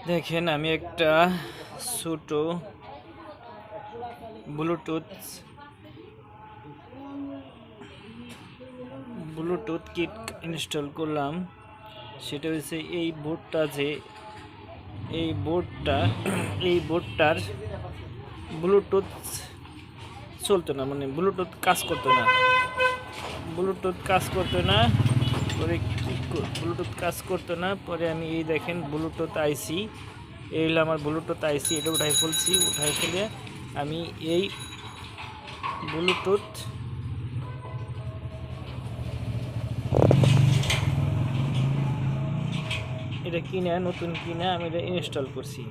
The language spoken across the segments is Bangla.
দেখেন আমি একটা ছোট ব্লুটুথ কিট ইনস্টল করলাম। সেটা হচ্ছে এই বোর্ডটার ব্লুটুথ চলতো না, মানে ব্লুটুথ কাজ করতো না। পরে আমি এই দেখেন ব্লুটুথ আইসি, এই হলো আমার ব্লুটুথ আইসি। এটা উঠাই ফেলে আমি এই ব্লুটুথ এটা নতুন কিনে আমি এটা ইনস্টল করছি।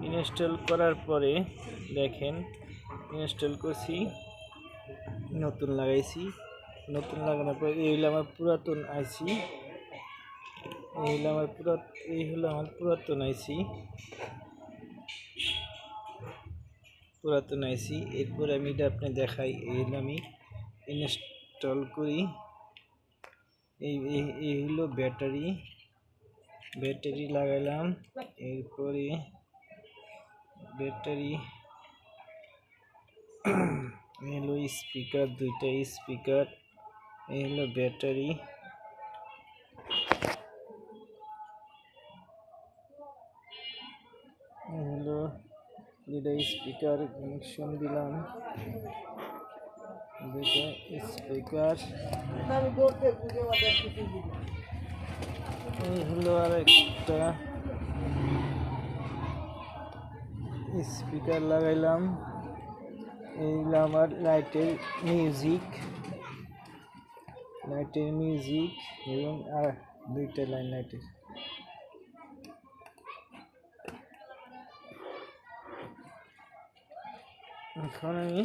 ইনস্টল করার পরে দেখেন নতুন লাগাইছি। নতুন লাগানোর পরে এই হলো আমার পুরাতন আইসি। এরপর আমি এটা আপনি দেখাই। এই হলো আমি ইনস্টল করি। এই হলো ব্যাটারি লাগাইলাম। এরপরে ব্যাটারি হলো স্পিকার, দুইটা স্পিকার। এই হলো ব্যাটারি। হলো দুইটা স্পিকার কানেকশন দিলাম, দুইটা স্পিকার। এই হলো আর একটা স্পিকার লাগাইলাম। এই হলো আমার লাইটের মিউজিক এবং আর দুইটা লাইন লাইটের। এখন আমি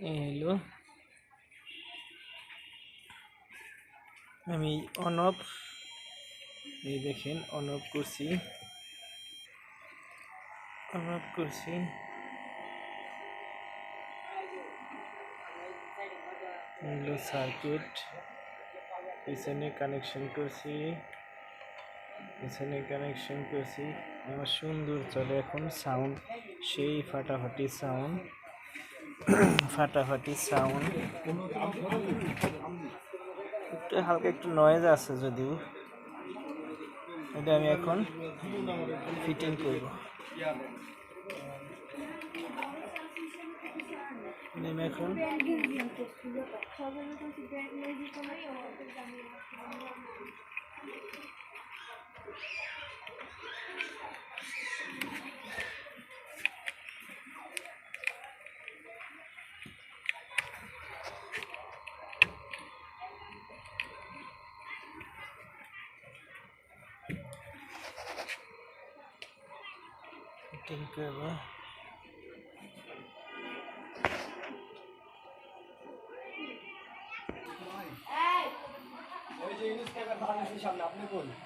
হলো আমি অন অফ, এই দেখেন অন অফ করছি। হলো সার্কিট, পিছনে কানেকশন করছি। আমার সুন্দর চলে এখন। সাউন্ড সেই ফাটাফাটি সাউন্ড। একটু হালকা একটু নয়েজ আছে যদিও। এটা আমি এখন ফিটিং করব। এখন ফিটিং করব। সামনে আপনি বলুন।